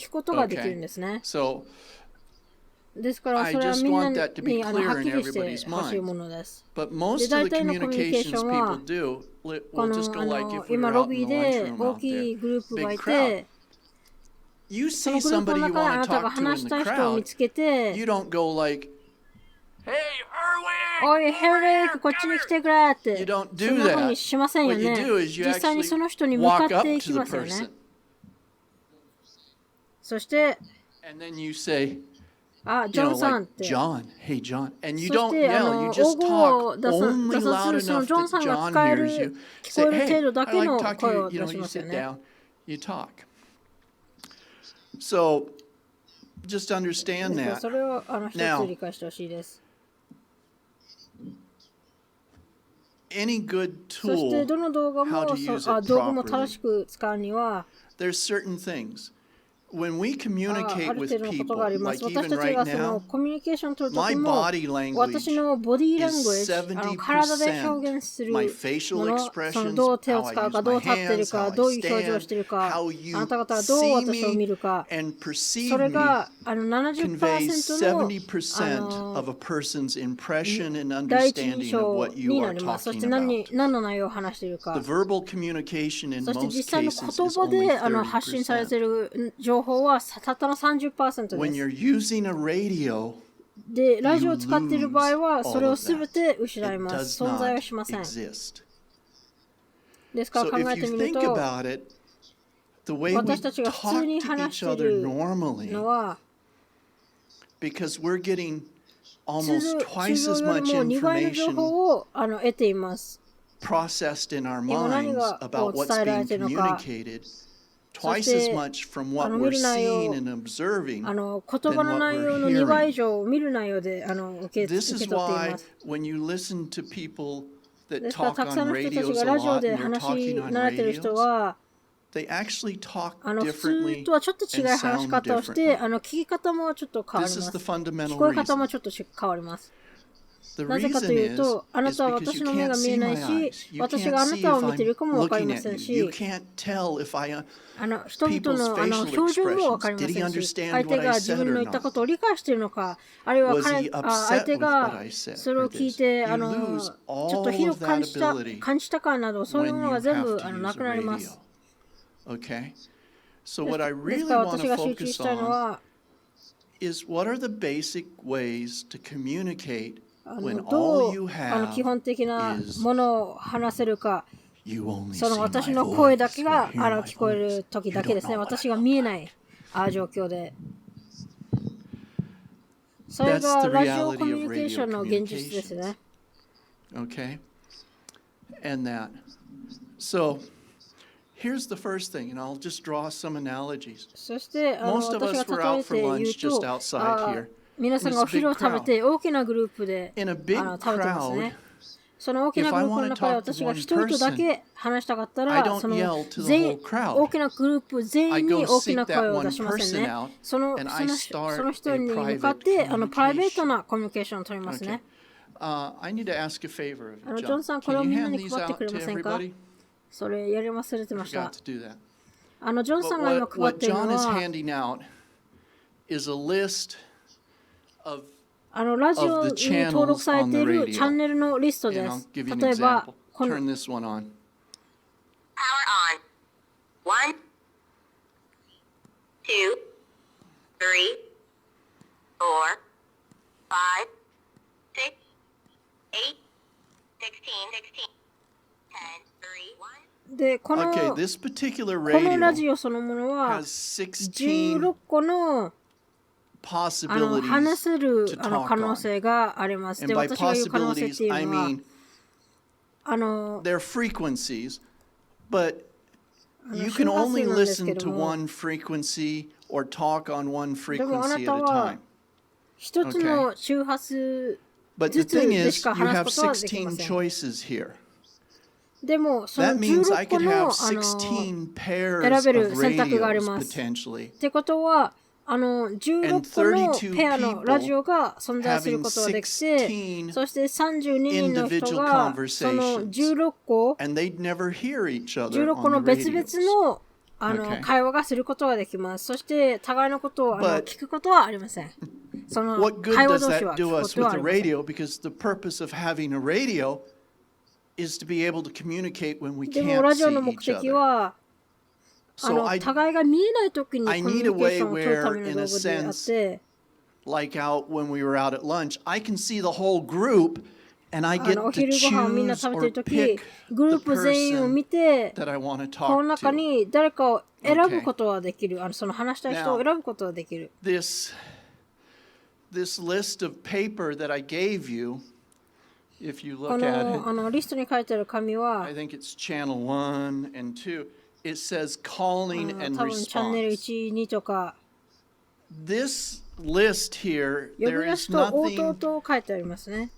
聞くことができるんですね。So, ですから、それはみんなにはっきりしてほしいものです。で、大体のコミュニケーションは、この今、ロビーで大きいグループがいて、そのグループの中であなたが話したい人を見つけて、おい、ヘルリー、こっちに来てくれって、そんな風にしませんよね。実際にその人に向かっていきますよね。そして、あ、ジョンさんって。そして、大声を出さず、そのジョンさんが聞こえる程度だけの声を出しますよね。So, just understand that. それを一つ理解してほしいです。Any good そして tool, どの動画も、道具も正しく使うには、there's certain things. When we communicate ある with 程度のことがあ people, ります。 like 私 even たち right がその now, コミュニケーションを取ると my きも、 body language 私のボディーラングエッ is ジ、体で表現する 70%. My も facial の、その expressions, どう手を how 使 I うか、 use どう my 立ってる hands, か、 how I どういう表情を stand, しているか、 how あ you なた方はどう see 私を見 me るか、 and そ perceive れ me が conveys 70% of a person's impression and 第一印 understanding 象 of what you にな are ります。そし talking て about. 何の内容を話している The か。 verbal communication in そして most 実際の cases 言 is 葉 only で発信されてい 30%. る情報はたったの 30% When です。 you're using a radio, で、ラジオを使っている場合 you は lose それを all す of べ that. て失い It ます。 does 存在は not しません。 exist. ですから So 考え if て you みる think と、 about it, the way we 私たちが普通 talk に to 話し each てい other る normally, のは、 because we're getting 通 almost 常 twice as より much も2倍の情 information 報を得ています。 processed in our 今何 minds が about what's 伝えられ being ているのか、 communicated, そ twice して as much from what 見 we're る内容 seeing and observing 言 than 葉の what 内容 we're の2倍以 hearing. 上見る内容で受け This 取 is っていま why す。 when you listen to people that ですから talk たくさん on の人たち radios が a ラジオ lot で and they're 話し talking on 慣れている人 radios, は、 they actually talk 普通 differently とはちょっと違い and 話し sound 方をして、 differently. 聞き方もちょっと変わり This ま is す。 the fundamental 聞こえ方 reason. もちょっと変わります。 The なぜかと reason いう is と、あなたは because 私 you の目 can't が見え see ない my し、 eyes. You 私 can't があな see た if を見ている I'm かもわかり looking ま at せん you. You し、 can't tell if I 人々 people's の facial 表情もわかり expressions. ま Did he せんし、 understand 相手 what I が自 said 分の or 言ったこ not? とを理解しているのか、あるいは Was he 相 upset 手 with what が I said それ or を聞い this? て You ちょっ lose と all ひど of く that 感 ability じたかなど、そういう when もの you が全 have 部 to な use く a なりま radio. す。Okay? So what I です really から want 私 to が集中 focus したいの on は、is what are the basic ways to communicate when ど all you う基 have 本的な is ものを話せるか、 you only その see 私 my の声だ voice け or が hear my 聞こえ voice. る時 You だけ don't ですね。 know what 私 I が look 見え like. ない状況で。それ That's が the ラジオコ reality ミュ of ニケーショ radio ンの現実です communications. ね。Okay? And that. So here's the first thing, and I'll just draw some analogies. そして私 Most of が us were 例 out え for て言 lunch う just と、outside here. 皆さんがお昼を食べて大きなグループで In a big 食べてます crowd, ね。その大きな if グ I ループの want to 中で talk to 私が one 一人だけ話したかった I ら、 don't その yell to the 全 whole crowd. 大きなグループ全 I 員 go に大き seek な that 声を one 出しません person ね。out その and I start その人 a に向かっ private てプライベート communication. なコミュニケーションを取ります Okay. ね。I need to ask a favor of you, ジョン John. さん、これ Can を you みんな hand に these 配って out くれ to ませんか？ everybody? それやり忘れて I ました。 forgot to do that. ジョンさんが今 But 配っ what ているの John is は、 handing out is a list of ラジオに登録されているチャンネルのリスト and で I'll す。 give you an 例えば example. この Turn this one on. Power on. 1, 2, 3, 4, 5, 6, 8, 16, 10, 3, 1. でこの Okay, this particular このラ radio ジオそのものは has 16 16個の話 possibilities せる to 可 talk 能 on. 性があります。 And で、 by 私が言う可能性ってい possibilities, う I のは mean they're frequencies, but you can only listen to one frequency or talk on one frequency at a time. 一つの周波数 But the ずつ thing で is, しか you 話す have ことはできま 16せん。 choices here. でも、その That means I 16個 could の have 16 pairs 選べる of 選択があり radios ます。 potentially. ってことは、16個のペアのラジオが存在することができて、そして32人の人がその16個 And they'd never hear each other 16個 on の the 別 radios. 々のOkay. 会話がすることができます。そして互いのことを But 聞くことはありません。その what good 会話 does 同士 that は聞 do くこ us とは with あ the りません。 radio? Because the purpose of having a radio is to be able to communicate when we でも can't ラジオ see の目 each 的 other. はSo I 互いが見えないときにコ I ミュ need a ニケーショ way ンを取るた where, めの in 道 a 具であっ sense, て、like out when we were out at lunch, I can see the whole group and I お get to 昼ご飯みんな choose 食べ or てるとき、 pick グル the ープ全員を person 見て、 that I want to この talk 中 to. に誰かを選ぶことはできる。その話したい人を選ぶことはできる。This list of paper that I gave you, if you こ look at のリストに書いてある紙 it, は I think it's channel 1 and 2. It says calling 多 and 分チャンネル response. 1、2とか、 This list here, 呼び there 出 is しと応答 nothing と書いてありますね。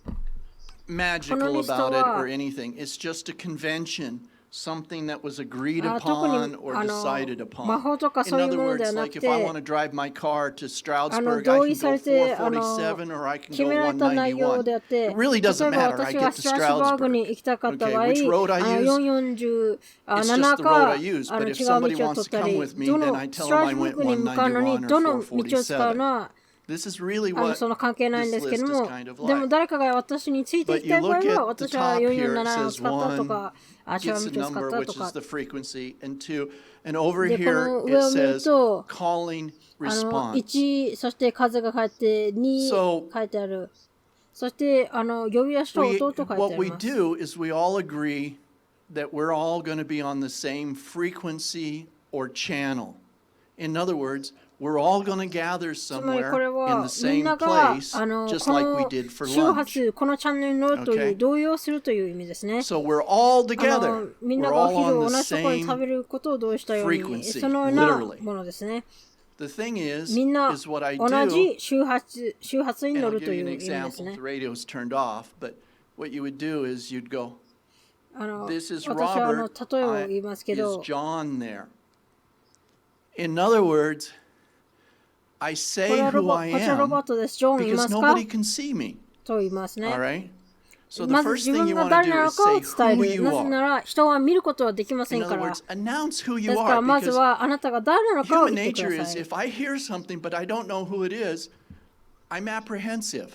magical このリスト about it は or anything. It's just a convention, something that was agreed 特に upon or decided 魔 upon. 法とか In そういう other もので words, はな like く if I て、 want to drive my car to Stroudsburg, 同 I 意 can され go て447 or I can 決 go められた内容であっ 191. て、 It really 例 doesn't えば matter. I 私が get ス to トラスバーグ Stroudsburg. に行きたかった場 Okay, 合、which road I use? 447 It's just the road I か use. 違 But う if somebody 道を wants 取 to った come り、 with me, ど then の I ス tell トラ them ス I バー went グに向かうのに191ど or の道を使うの 447. は This is really what その関係ないん this ですけ list ど is も、 kind of でも like. 誰かが私についてい But きた you い場合 look は、 at the 私は top here, it 447を says 使ったと 1か、違う gets a 道を使っ number, た which と is か。 the frequency, and 2, and over で、こ here の it 上を見る says と、 calling response. 1、そして数が書いて、2 So 書いてある。そして、呼び出しと We, 音と書いてあ what り we ます。 do is we all agree that we're all going to be on the same frequency or channel. In other words, we're all going to gather つまりこれ somewhere in は the みん same なが place, こ just like we の did for 周 lunch. 波数、このチャンネルに乗るという Okay. 動揺するという意味ですね。 So we're all together. みんな We're がお all 昼を on 同 the じところに食べ same. ることを同意したように、 frequency, そのような literally. ものですね。 The thing is みんな what I 同 do, じ周波数に and 乗 I'll ると give い you う an 意味です example. ね The。radio's turned off, but what you would do is you'd go, this is 私は Robert, 例えを言いますけ is ど、 John there? In other words, I こ say れは who I こちらロバー am トです。ジョンいま because すか nobody can see me. と言いますね。 All right? So the まず first 自 thing 分 you が want to 誰 do なの is かを say 伝 who える。 you なぜな are. ら人は見ることはできませ In んか other ら。 words, announce who で you すから are まず because はあなたが誰なのかを human 言ってく nature だ is さい。if I hear something but I don't know who it is, I'm apprehensive.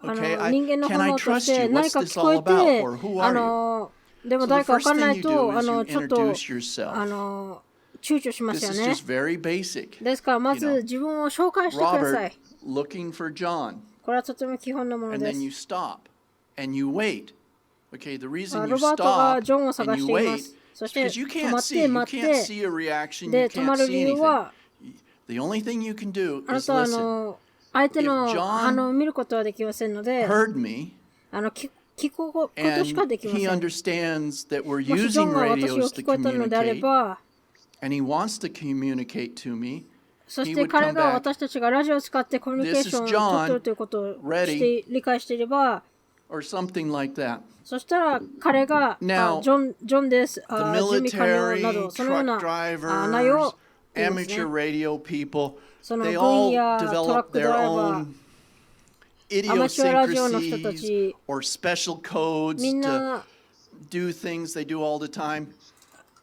Okay, 人間の can 本 I 能と trust して you? 何 What's か this 聞こ all え about? て Or who are you? でも So 誰 the か分か first んな thing い you と do is you ちょっと introduce yourself. 躊躇します This よ is ね。 just very basic. ですからま You ず know, 自分を紹介してくださ Robert い。 looking for John, これはとても基本なもの and で then す you。stop and you wait. Okay, the reason you ロバートが stop ジョンを探 and し you ていま wait す。そ is して because you 止 can't まっ see. て You 待っ can't て see a reaction. You で止 can't まる理 see 由 anything. は The only thing you can do あな is たは listen. 相手の If John 反応を見ることはできませんので Heard me, 聞くことしか and できま he せん。 understands that we're もしジョ using ンが私を radios 聞 to こえたのであれ communicate, ば and he wants to communicate to me, そし he て would 彼 come が back. 私たちがラジオを使ってコミュニケーションを取っているということを理解していれば Or something like that. そしたら彼が Now, ジョンです The 準備完了 military, などそのよう truck な内容 drivers, を言いますね。 amateur radio people, その they 軍 all やトラッ develop クド their ライバー own アマチュアラジオの人た idiosyncrasies ち or special codes みん to な do things they do all the time.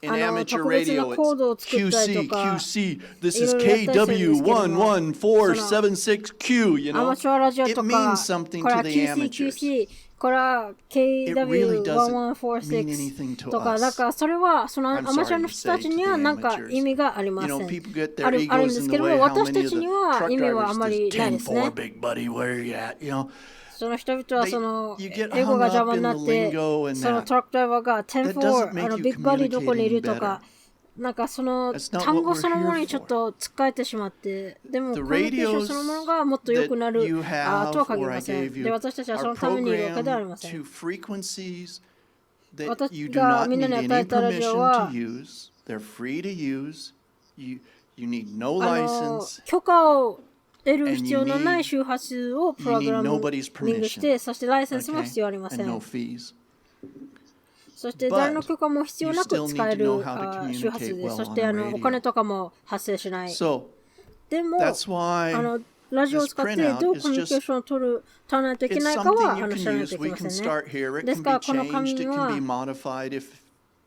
In 特 amateur 別な radio, コードを it's 作ったりと QC, か QC, this い is ろいろやったりするんですけども KW11476Q, you アマ know? チュアラジオ It とか means something これ to は the amateurs. QC これは really doesn't mean anything KW1146 to とか us. だからそれはそのア I'm マチュア sorry の to 人た say ち to に the は何か amateurs. 意味がありま You せ know, ん。people get あ their るん egos で in す the けど way. も How 私 many た of ち the には truck 意味はあ drivers ま just りないですね。 10-4, big buddy, where are you at? You know, その人々はその you get 英語が hung 邪 up 魔に in なっ the て lingo and その that. トラックドライバーが That doesn't 10-4 make you ビッグバディどこにいると communicating か better. なんかその That's not 単 what 語 we're そのもの here にちょっ for. とつっかえてしまってでも The コミュニケーションそのものがもっと良くなる radios that you have とは限り or I ません。 gave で you 私たちはそ are のためにいるわけではありま programmed せん。 to frequencies that 私 you do が not みんな need に与え any たラジオ permission は to use. They're free to use. You need no 許可を得る and 必 you 要のない need- 周波数をプ you ログラ need ミ nobody's ングして permission. そしてライセンスも Okay? 必要ありませ And ん。 no fees. そして誰の許可も必要なく you still 使え need る to know how to 周波数 communicate です。 well そして on a radio. お金とかも発生しない。 So でも that's why ラジオを使ってどうコミュニケーションを取らないといけ it's ないかは something you 知らない can とい use. け We ませ can んね。 start here. It です can か be らこの changed. 紙 It can は be modified if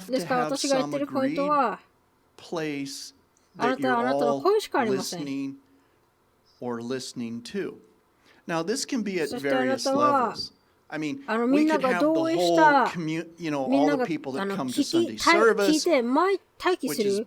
have で to すから have 私が言っ some てるポイント agreed は、place あな that たは you're あなたの all 声しかありません。 listening or listening to. Now, this can be at そしてあな various たは levels. I mean, み we んな could が have the 同意し whole た community, みん all な the が people that come to 聞い Sunday て service, 待機す which is る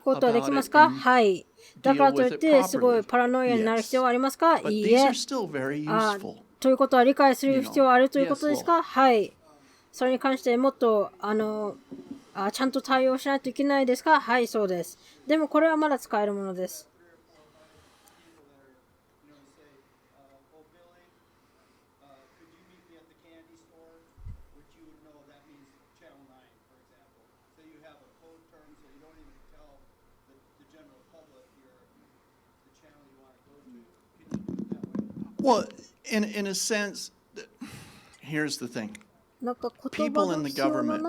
ことはできますか？はい。だからといってすごいパラノイアになる必要はありますか？いいえ。ということは理解する必要はあるということですか？はい。それに関してもっとちゃんと対応しないといけないですか？はい、そうです。でもこれはまだ使えるものです。Well, in a sense, here's the thing. People in the government,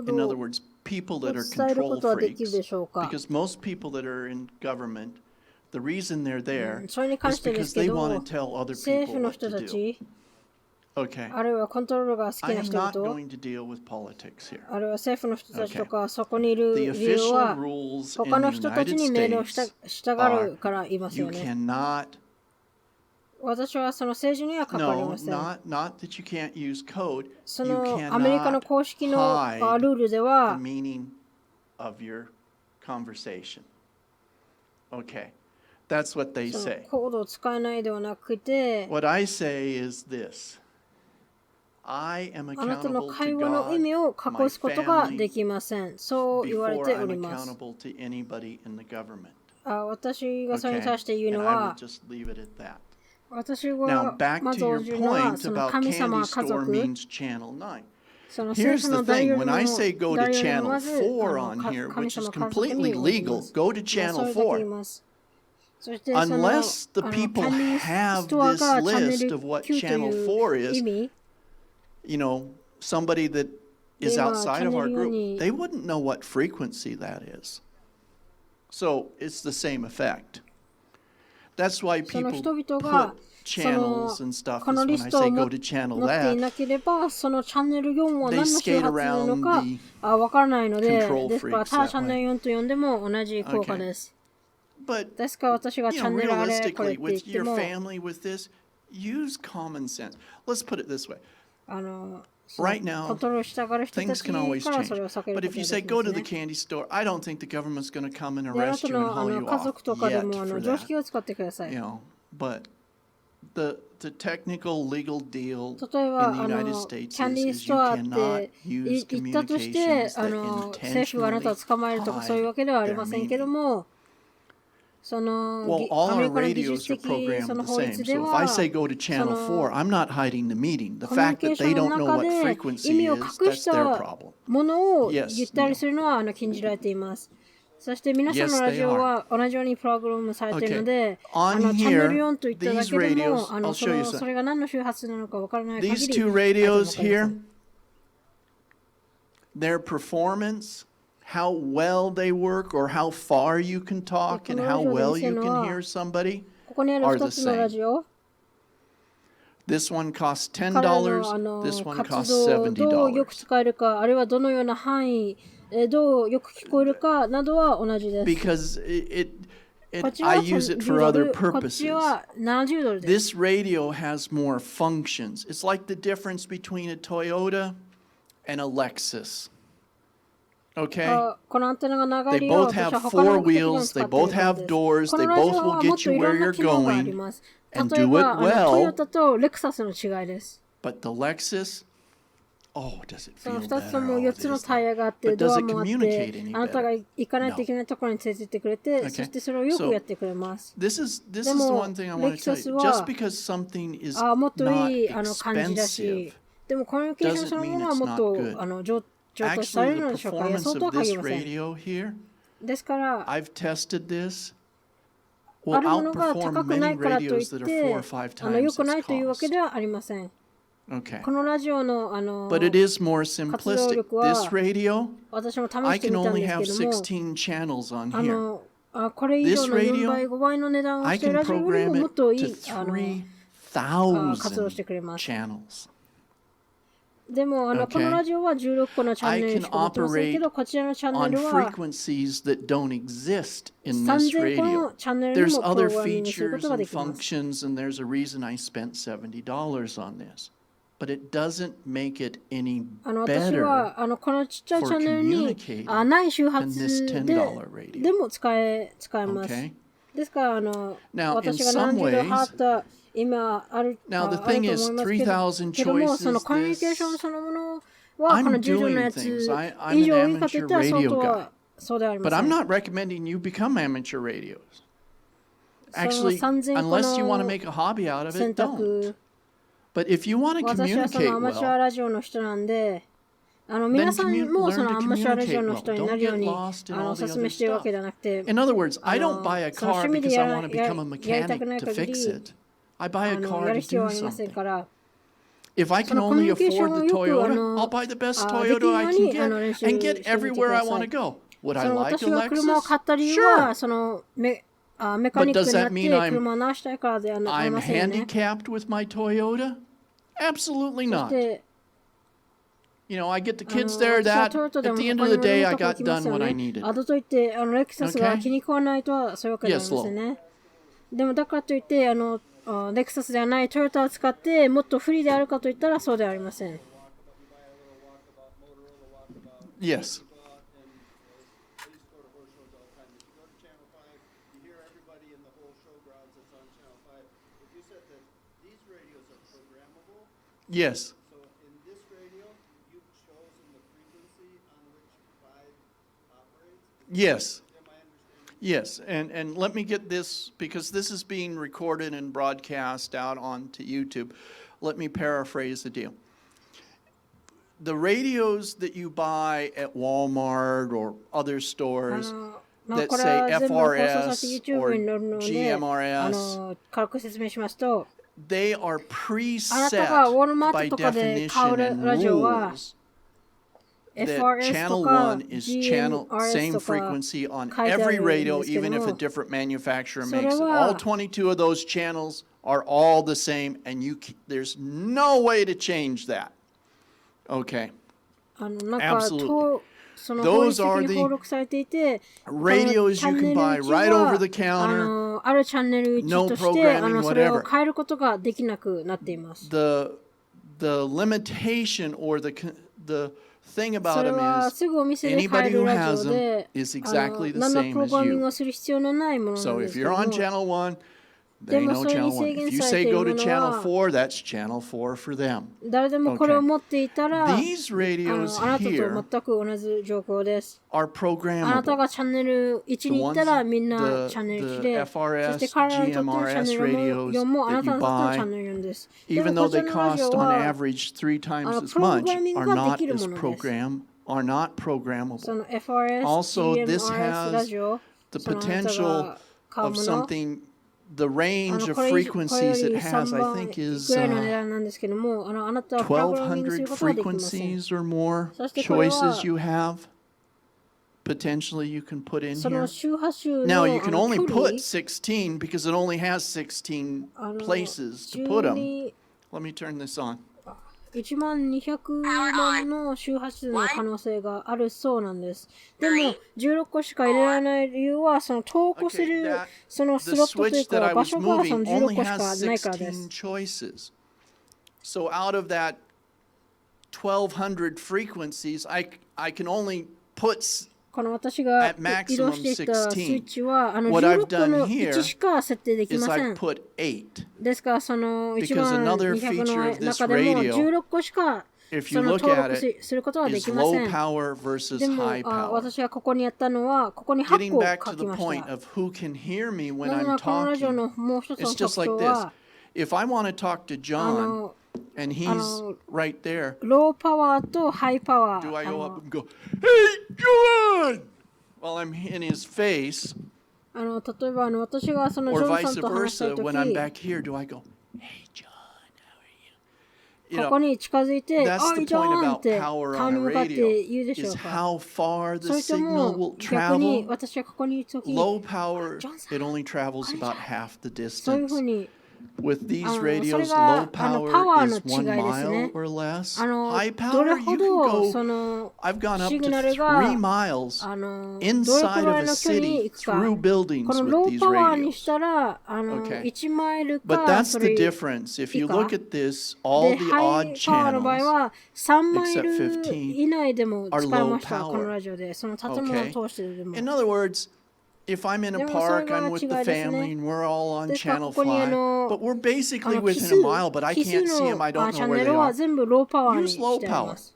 in other words, people that are control freaks, because most people that are in government, the reason they're there is because they want to tell other people what to do. Okay. あるいはコントロールが好き I な am 人 not と going to deal with politics here. あるいは政府の人たちとか、そこにいる The 理由 official は rules 他 in の the 人たち United に命令を States 従 are うからいますよ you ね。 cannot 私はその政治には関わり No, ません。 not that you can't use code. そ You のアメリカの cannot 公式の hide ルールで the は meaning of your conversation. Okay. That's what they その say. コードを使えないではなくて、 What I say is this. I am あなたの accountable 会 to 話の意 God, 味を my 隠すことがで family, きません。そう言われ before てお I'm ります。 accountable to anybody in the government. 私がそれに Okay? 対して言う And の I will は、 just leave it at that. 私 Now, が back ま to ず応 your じるのは、 point その about 神様、 candy 家 store 族、 means channel 9. その Here's 政府 the の誰よ thing. り When も I say go to 誰よりも channel まず 4 on 神 here, 様 which is 家族 completely に応じま legal, す。 go to それ channel だけ言い 4. ます。そしてその Unless the キャン people ディー have ストア this がチャンネ list ル of what 9と channel いう 4 意 is, 味 you know, somebody that で is 今 outside of our チャンネル4 group, に they wouldn't know what frequency that is. So it's the same effect. That's why その people 人々が put その channels and stuff こ is の when リ I スト say を go to channel 持ってい that, なければそのチャンネル4は they 何の周 skate 波数なの around か the わからないので control ですから freaks ただ that チャンネル way. 4と呼んでも同じ効果です。 But ですから私が you チ know, ャンネルあれこれっ realistically, て言っ with て your も family, with this, use common sense. Let's put it this way. その Right コ now, ントロールしたがる人た things ち can always から change. それを避ける But こと if you が say でき go ま to す the ね。 candy store, I don't think the government's going to come and であな arrest た you and の haul you 家 off 族とかで yet も for 常 that. 識を使ってください。 You know, but the technical legal deal 例えば in the United States キャンディー is ス you トアっ cannot て use 言ったとして communications that 政府があなたを intentionally 捕まえるとかそういうわけではあり hide ま their せんけど meaning. もその Well, all アメ our リカの技 radios 術 are 的 programmed その the 法 same. 律で So if I は say go to そ channel 4, の I'm not hiding the meaning. The コミュニ fact ケー that ショ they ンの don't know 中 what で意 frequency 味を is, 隠し that's their た problem. ものを Yes, 言ったり Neil. するのは禁じられています。そして皆さん Yes, のラ they ジオ are. は同じようにプログラムされているの Okay. で、On チャンネル here, 4と言っただ these けで radios, も I'll show you そ some. れが何の周波数なのかわからない限 These り two 相手もわ radios かりませ here, ん。their performance, how well they work or how far you can talk and how well you can hear somebody ここにある are 2 the つのラ same. ジオ、 This one costs 彼ら $10, の this one 活 costs 動をどうよく $70. 使えるか、あるいはどのような範囲、どうよく聞こえるかなどは同じです。 Because こっち I は use it 10 for ド other ル、こっち purposes. は70ドルです。 This radio has more functions. It's like the difference between a Toyota and a Lexus. Okay? このアンテナが長い They 理由は both 私 have は他の four 目的でも wheels, 使 they っている both から have です。 doors, こ they のラジ both オは will もっ get と you いろ where んな you're 機能があり going ます。 and 例え do ば it ト well. ヨタとレクサスの違いです。But the Lexus, oh, does it その feel 2つと better? も Oh, 4つの this タイ thing. ヤがあって But ド does ア it もあっ communicate て any あなたが better? 行かないといけないところに連れて行ってくれて、 Okay. そしてそれをよくやってくれます。 This is the でも one thing I want to tell you. レクサスは Just because something is もっと not いい感じだし、 expensive でもコミュニケーションそのものはもっと doesn't mean it's not good. 上達され Actually, るの the でしょうか。いや、 performance 相当 of は限 this りません。 radio here, ですから、 I've tested this, あ will るものが outperform 高くな many いからといっ radios that are 4 or て、 5良 times くない its というわけ cost. ではありません。 Okay. このラジオのBut it is more 活動 simplistic. 力は This radio, 私も試 I してみ can たん only です have けども、 16 channels on here. これ以上 This の4 radio, 倍、5倍の値段を I している can ラジオより program ももっ it とい to い活動してくれます。 3,000 channels. でもOkay. このラジオは16個のチャン I ネル can しか持ってませんけ operate ど、こちらのチャンネ on ルは frequencies that don't exist in this 3000個 radio. のチャンネルに There's もプロ other グラミングするこ features とがで and きます。 functions, and there's a reason I spent $70 on this. But it doesn't make it any 私 better はこのちっちゃいチャンネルに communicating ない周波 than 数 this で $10 radio. でも使えます。 Okay? ですからNow, 私 in が some 70ドル払 ways, った今ある now the ある thing と is, 思いますけど 3,000 けどもその choices, コミュニケーション this, そのものは、こ I'm の従順の doing やつ things. I'm 以 an 上いいかとい amateur ったら、相 radio 当 guy. はそうではありま But せ I'm ん。 not recommending you become amateur radios. その Actually, 3000個 unless you want to の make a hobby out of 選 it, don't. 択。 But if you want to 私はその communicate アマチュア well, ラジオの人なんで、then 皆さんも learn その to アマチュアラジオ communicate の well. 人にな Don't るよう get に lost in お all the 勧め other しているわけ stuff. ではなくて、 In other words, I don't buy a その car 趣味で because や I ら want to や become a やりたく mechanic ない to 限 fix り、it. I buy a や car る to 必要 do はありません something. から、If I そ can のコミュ only ニケーション afford を the よく Toyota, I'll buy the best でき Toyota る I よう can に get 練習 and して get みて everywhere く I ださ want to い。go. Would そ I の like 私 a が車を Lexus? 買った理由 Sure. は、そのメカニッ But ク does になっ that mean て I'm 車を直したいからではあり I'm ませんよね。 handicapped with my Toyota? Absolutely そし not. て、You know, I get the kids there 私は that トヨタで at も the 他 end に of も the い day ろん I なとこ行 got きます done よ what I ね。 needed. あとといって、レクサスが Okay? 気に食わないとはそういうわけではありませんね。でもだからといって、レクサスではないトヨタを使ってもっと不利であるかといったらそうではありません。Yes. Yes. So in this radio, you've chosen the frequency on which 5 operates. Yes. Am I understanding? Yes. And let me get this, because this is being recorded and broadcast out onto YouTube. Let me paraphrase the deal. The radios that you buy at Walmart or other stores まあ that これ say は全部放送させ FRS て YouTube or に載るので、GMRS, 軽く説明しますと、they are あなたがウォ preset ルマー by トとかで買 definition う and ラジオは rules that FRS と channel か 1 is channel GMRS same とか frequency on 書いてあ every るん radio, ですけど even if も a different manufacturer それ makes it. は All 22 of those channels are all the same, and there's no way to change that. Okay. なんか Absolutely. その法律 Those 的 are に the 登録されていて、radios you can buy right over the counter. あるチャンネル1として programming, それを whatever. 変えることができなくなっています。 The limitation or the thing そ about れ them は is すぐお店で買え anybody る who ラ has ジオ them で is exactly the 何のプ same ロ as グラミング you. をする必要のないものなん So で if すけど you're も on channel 1, で they も know それに channel 1. 制 If 限 you され say てい go る to もの channel は 4, that's channel 4 for them. 誰でもこれを持っていたら These あ radios なたと here 全く同じ状況です。 are あなた programmable. がチャンネル1に行ったらみんなチャンネル1で、そして彼らにとってのチャンネル4もあなたにとってのチャンネル4です。で Even も though こちら they のラジ cost オ on は average 3 times as プロ much, グラミング are がで not きる as ものです are not そ programmable. の FRS、 Also, this GMRS ラ has ジオ、 the そのあなた potential が買う of もの、something, the range of これよ frequencies り it has, 3 I 番 think, is ぐらいの値段なんですけども、あなたはプログラミングすることはできません。 1200 frequencies or more そしてこれは choices you have. Potentially you can put in その here. 周波数 Now の you can only 距離 put 16 because it only has 16 places to put them. Let me turn this on. 1200万の周波数の可能性があるそうなんです。でも16個しか入れられない理由はその投稿するそのス The ロットという switch that か I 場 was 所がその moving 16 only 個しか has ないからで16す。choices. So out of that 1200 frequencies, I can only put この私が at maximum 移動していたスイッチはWhat I've 16個 done の here 1しか設定でき is ませ I ん。 put 8. ですからその Because another 11200 feature の of this 中でも radio, 16個しか if そ you の look 登 at 録 it, することはで is きませ low ん。 power versus でも high power. 私がここにやったのはここに8 Getting 個 back to 書 the きまし point た。 of who can hear me when なぜな I'm らこのラジオ talking, のもう一つ it's の just 特 like 徴 this. は If I want to talk to John and he's right there, ローパワーとハイパワ do I go ー up and go, "Hey, John!" while I'm in his face, 例えば私がそのジ or ョンさ vice んと話したい versa, と when I'm き back here, do I go, "Hey, John, how are you?" ここに近づいて、 That's あ、 the いいじゃ point んっ about て power 顔 on に a 向かって radio 言うでしょ is うか。 how far そ the れと signal も will 逆に travel. 私がここにいるとき、 Low power, ジョンさん it only travels about half the そういうふう distance. に With these それ radios, が low パワ power ーの is 違い 1ですね mile。or less. High どれ power, ほ you can どそ go. の I've gone up シグ to ナルが 3 miles どれく inside of らい a の距離に city 行くか。 through こ buildings の with ロー these パワーに radios. したらOkay. 1マイル But か that's そ the れ difference. If you 以下 look at this, all で the ハ odd イパワーの場合 channels は3マイ except ル 15以内でも使えました are low power. このラジオでその建物を Okay. 通してでも In other words, if I'm in a でもそれ park, が I'm with 違い the ですね。 family and we're all on ですから channel ここに 5, but we're basically 奇 within 数 a mile, but I 奇数 can't see の them. I don't チ know ャン where ネ they ルは are. 全部ローパワーに Use low してあります。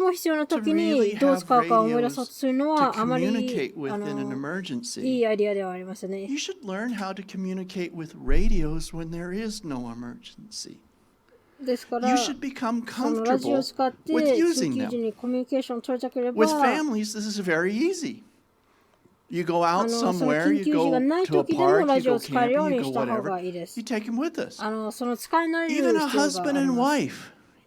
最も必要な時にどう使うか思い出そうとするのはあまりいいアイデアではありますね。You should learn how to communicate with radios when there is no emergency. ですから、You should become そのラジオを comfortable 使って with 緊 using 急時 them. にコミュニケーションを取りたければ、 With families, this is very easy. You go out その somewhere, 緊 you 急時が go ない to a 時でも park, ラ you ジオ go を使えるよう camping, に you し go た方 whatever. がいいです。You take them with us. その使い慣れる Even a 必要 husband があり and ます。 wife,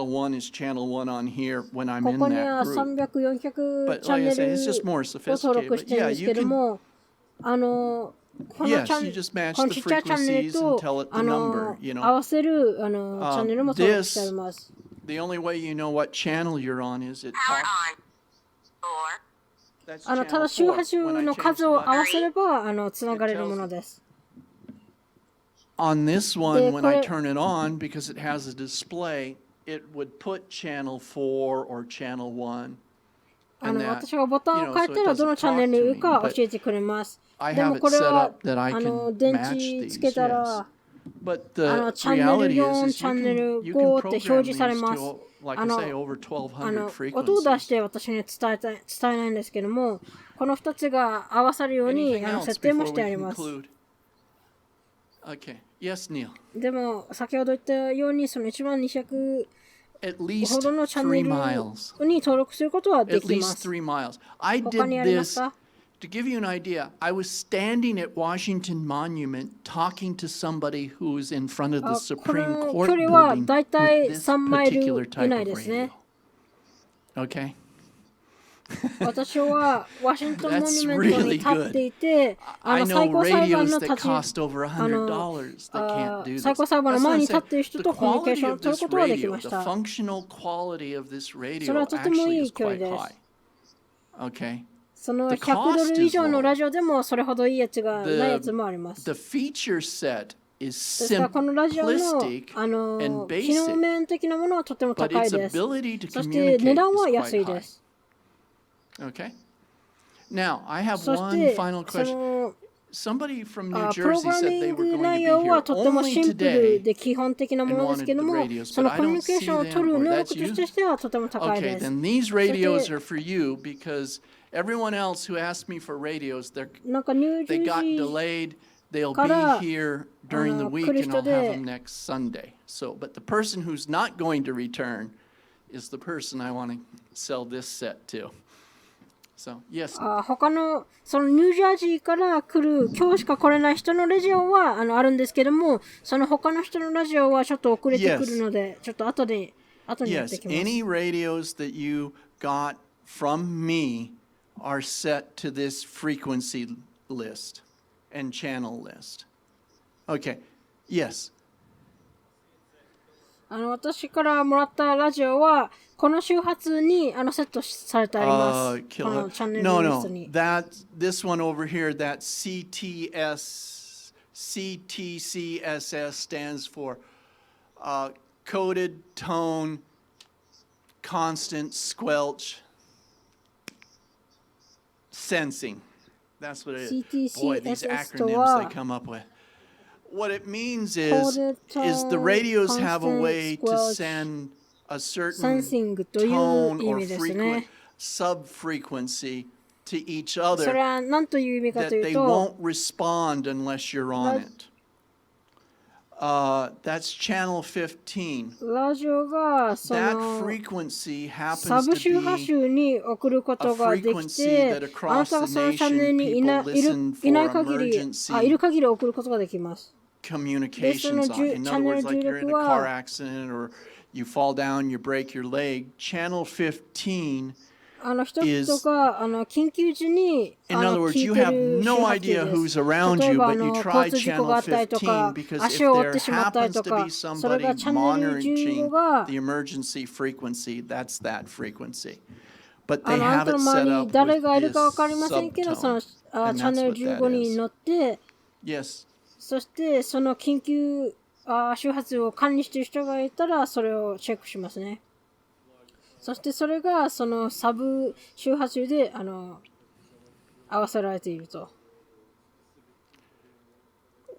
channel 1 is channel 1 on here when I'm こ in こには that 300、group. 400 But チャン like ネ I say, ル it's just more を登録 sophisticated. し But てるん yeah, ですけ you ど can も、このちっちゃいチャンネルと合わせるチャンネルも登録してあります。The only way you know what channel you're on is it talks. ただ周波数の数を合わせればつながれるものです。On this one, when I turn it on, because it has a display, it would put channel 4 or channel 1. 私がボタンを変えたらどのチャンネルにいるか教えてくれます。でもこれは電池つけたらチャンネル4、チャンネル5って表示されます。音を出して私に伝えないんですけども、この2つが合わさるように設定もしてあります。でも先ほど言ったようにその12200ほどのチャンネルに登録することはできます。他にありますか？To give you an idea, I was standing at Washington Monument talking to somebody who's in front of the Supreme Court building with this particular type of radio. Okay? 私はワシントンモニュメントに立っていて、最高裁判の最高裁判の前に立っている人とコミュニケーションを取ることができました。それはとてもいい距離です。Okay?その$100以上のラジオでもそれほどいいやつがないやつもあります。ですからこのラジオの機能面的なものはとても高いです。そして値段は安いです。そしてそのプログラミング内容はとてもシンプルで基本的なものですけども、そのコミュニケーションを取る能力としてはとても高いです。Everyone else who asked me for radios, they got delayed. They'll be here during the week and I'll have them next Sunday. So, but the person who's not going to return is the person I want to sell this set to. So, yes. 他のそのニュージャージーから来る今日しか来れない人のラジオはあるんですけども、その他の人のラジオはちょっと遅れてくるので、ちょっと後にやってきます。Yes, any radios that you got from me are set to this frequency list and channel list. Okay. Yes. 私からもらったラジオはこの周波数にセットされてあります。このチャンネルリストに。This one over here, that CTCSS stands for coded tone constant squelch.Sensing. That's what it is. Boy, these acronyms they come up with. What it means is the radios have a way to send a certain tone or sub-frequency to each other that they won't respond unless you're on it.That's channel 15. ラジオがその That frequency サ happens ブ to 周波 be 数に送るこ a とができ frequency て、 that あな across たが the そのチャンネル nation に people listen いない for 限り、い emergency る限り送ることができます。communications on. In other words, like you're in a car accident or you fall down, you break your leg. Channel 15人々が緊急時に In other words, 聞い you て have る周 no 波 idea 数 who's です。 around 例え you, ば but you 交 try 通事故が channel あったりとか、 15 because 足 if を折っ there てしまったり happens と to か、 be それ somebody がチャンネル15 monitoring が the emergency frequency, that's that frequency. But あ they な have たの it 周 set り up に誰 with がいるか this 分かりませんけど、その subtone. チャ And ンネ that's ル what 15 that に is. 乗って、Yes. そしてその緊急周波数を管理している人がいたらそれをチェックしますね。そしてそれがそのサブ周波数で合わせられていると。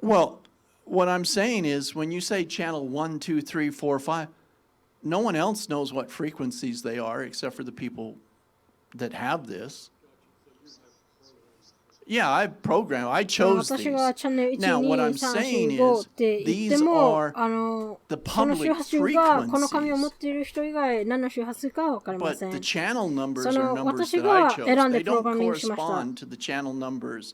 Well, what I'm saying is when you say channel 1, 2, 3, 4, 5, no one else knows what frequencies they are except for the people that have this. Yeah, I programmed, I chose 私 these. がチャンネル Now, what I'm saying 1,2,3,4,5 っ is て言って these も are the その周 public 波数がこの紙を持っ frequencies. ている人以外何の周波数かは分かりま But せん。 the channel numbers そ are の numbers 私 that I が chose. 選ん They でプロ don't グラミングしました。 correspond to the channel numbers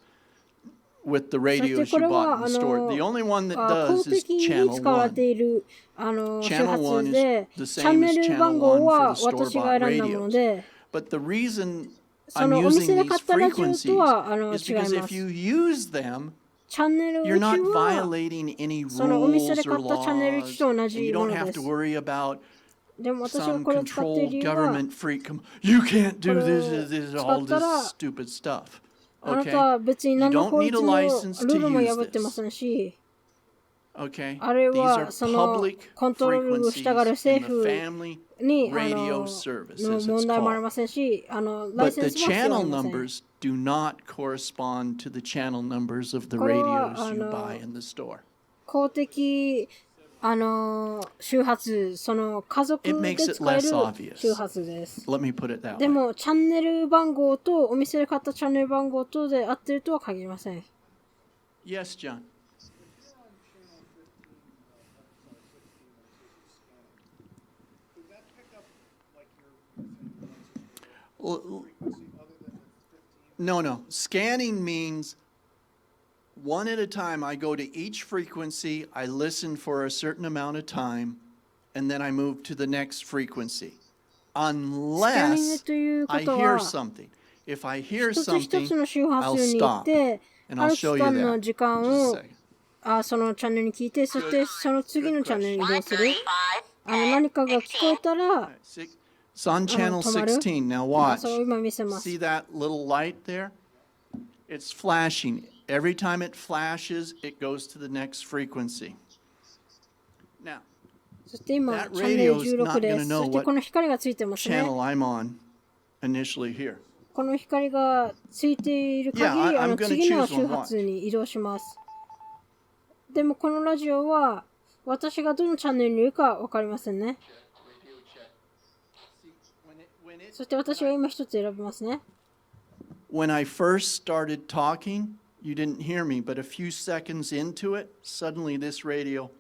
with the そして radios こ you れ bought は in the store. The only one that 公 does is 的に channel 使われ 1. ている周波 Channel 1数 is で the チャン same ネ as ル channel 番号 1 for は the 私が store-bought 選んだもの radios. で But the reason そ I'm のお using 店で these 買ったラジオ frequencies とは is 違い because ま if す。 you use them, チャンネル1 You're not は violating any そのお店で rules 買 or ったチャンネル laws. 1と同 And じ you も don't の have で to す。 worry about でも私が some これを使ってい controlled る理由は、 government freak come. You can't do これを this, all 使ったら this stupid stuff. あなた Okay? は別に何の You don't 法 need 律 a もル license ー to ルも use 破ってませ this. んし、Okay? あれ These は are その public コントロールを従う frequencies 政 in the 府 family に radio service, の as 問 it's 題もあり called. ませんし、ライ But セン the スも必要あ channel りません。 numbers do not correspond to the channel numbers of the これは radios you buy in the store. 公的周波数、その家族 It で makes it 使え less る obvious. 周波数です。 Let me put it that で way. も、チャンネル番号とお店で買ったチャンネル番号とで合ってるとは限りません。Yes, John. No. Scanning means one at a time. I go to each frequency, I listen for a certain amount of time, and then I move to the next frequency. Unless I hear something. If I hear 一つ一 something, つの周波 I'll 数に行っ stop て、 and あ I'll る show 期 you 間の that. 時間 Just a を second. そのチャンネルに聞いて、そしてその次のチャンネルに移動する。 5, 何かが聞こえたら、 It's on channel 止まる。 16. Now watch. それを今見せます。 See that little light there? It's flashing. Every time it flashes, it goes to the next frequency. Now, そして今、 that チャンネル radio is not 16で going to す。 know そして what この光がついてますね。 channel I'm on initially here. この光がついている限 Yeah, り、 I'm gonna 次の choose 周 one. 波数に移動します。でもこのラジオは私がどのチャンネルにいるか分かりませんね。そして私は今一つ選びますね。When I first started talking, you didn't hear me, but a few seconds into it, suddenly this radio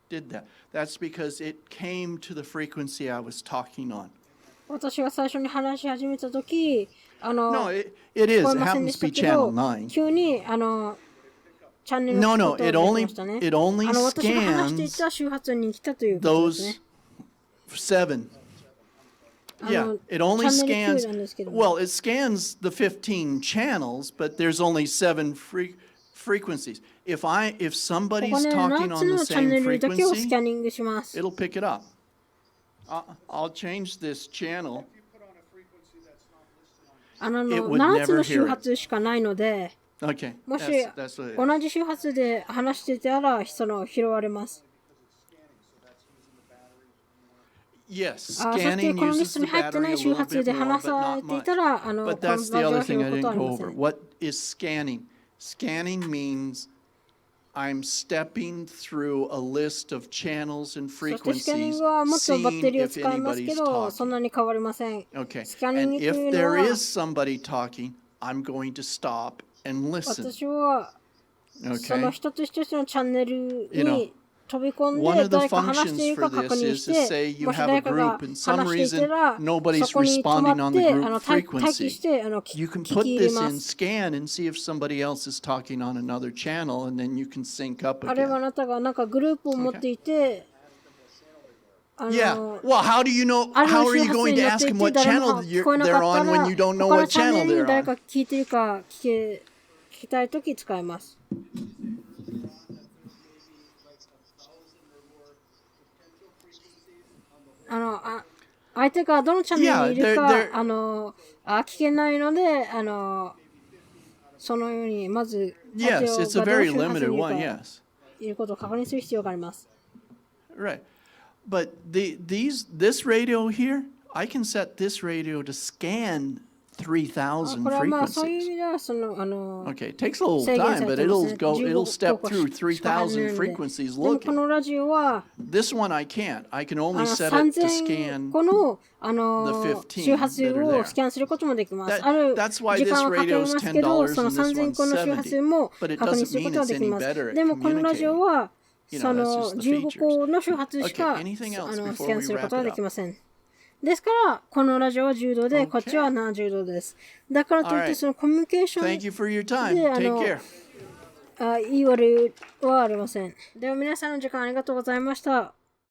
did that. That's because it came to the frequency I was talking on. 私が最初に話し始めたとき、No, it is. 聞こえ It ません happens で to した be けど channel 9. 急にチャンネル No, の no, ことができましたね。 it only 私が話してい scans た周波数に来たということですね。 those 7. Yeah, it only scans. なんですけども。 Well, it scans the 15 channels, but there's only 7 frequencies. If ここ somebody's ね、 talking 7 on つ the のチャンネ same ルだけをスキャ frequency, ニングします。 it'll pick it up. I'll change this channel. 7 never つの周 hear 波 it. 数しかないので、 Okay, もし that's what it is. 同じ周波数で話していたら拾われます。 Yes, そして scanning このリ uses スト the に入って battery な a い周 little 波数 bit で more, 話 but さ not れてい much. たら、 But この that's ラ the ジオ other を拾 thing う I ことは didn't あり go ませ over. ん。 What is scanning? Scanning means I'm stepping through a list of channels and そしてスキャニン frequencies, グはもっとバッテ seeing リーを if 使いますけ anybody's ど、そん talking. なに変わりません。 Okay, スキャニン and グとい if うの there は、 is somebody talking, I'm going to stop and listen. 私はその Okay. 一つ一つのチャンネル You know, に飛び込ん One で of the 誰か話してい functions る for か確 this 認 is し to say て、 you もし have a 誰かが group and some 話してい reason たら、 nobody's そこに止ま responding っ on the て group 待機し frequency. て You can 聞き put 入れ this ま in す。 scan and see if somebody else is talking on another channel, and then you can sync up あれはあ again. なたがなんかグループを持っていて、Yeah. Well, how do you know? ある How are 周 you 波数 going に to 乗って ask い them て what 誰も channel 聞こえなか they're った on ら when you don't know 他の what チャンネ channel ルに they're 誰 on? か聞いてるか聞きたいとき使います。相手がどのチャンネルにいるか、聞けないので、そのようにまず相手 Yes, が it's ど a の very 周波数 limited にいる one. か Yes. いることを確認する必要があります。Right. But this radio here, I can set this radio to scan 3,000これはまあそういう意 frequencies. 味ではそのOkay, it takes a little 制限 time, され but てますね。 it'll step 15 through しか入れないので。 3,000 frequencies でもこ looking. のラジオは This one I can't. I can only set it to 3000 scan. 個の 15周波数をスキャンすることもできます。ある That's why 時 this 間はかかり radio ま is すけど、 $10その and this 3000 one's 個の周波数も 70. But it 確認 doesn't するこ mean とは it's でき any ます。 better at でもこのラジオ communicating. は You そ know, の that's just the 15 features. 個の周波数しか Okay, anything else ス before キャン we するこ wrap とは it でき up? ません。ですからこのラジオは10度で、こっちは70度です。だからといってそのコミュニケーション Thank you for your time. で Take care. 言い悪いはありません。では皆さんの時間ありがとうございました。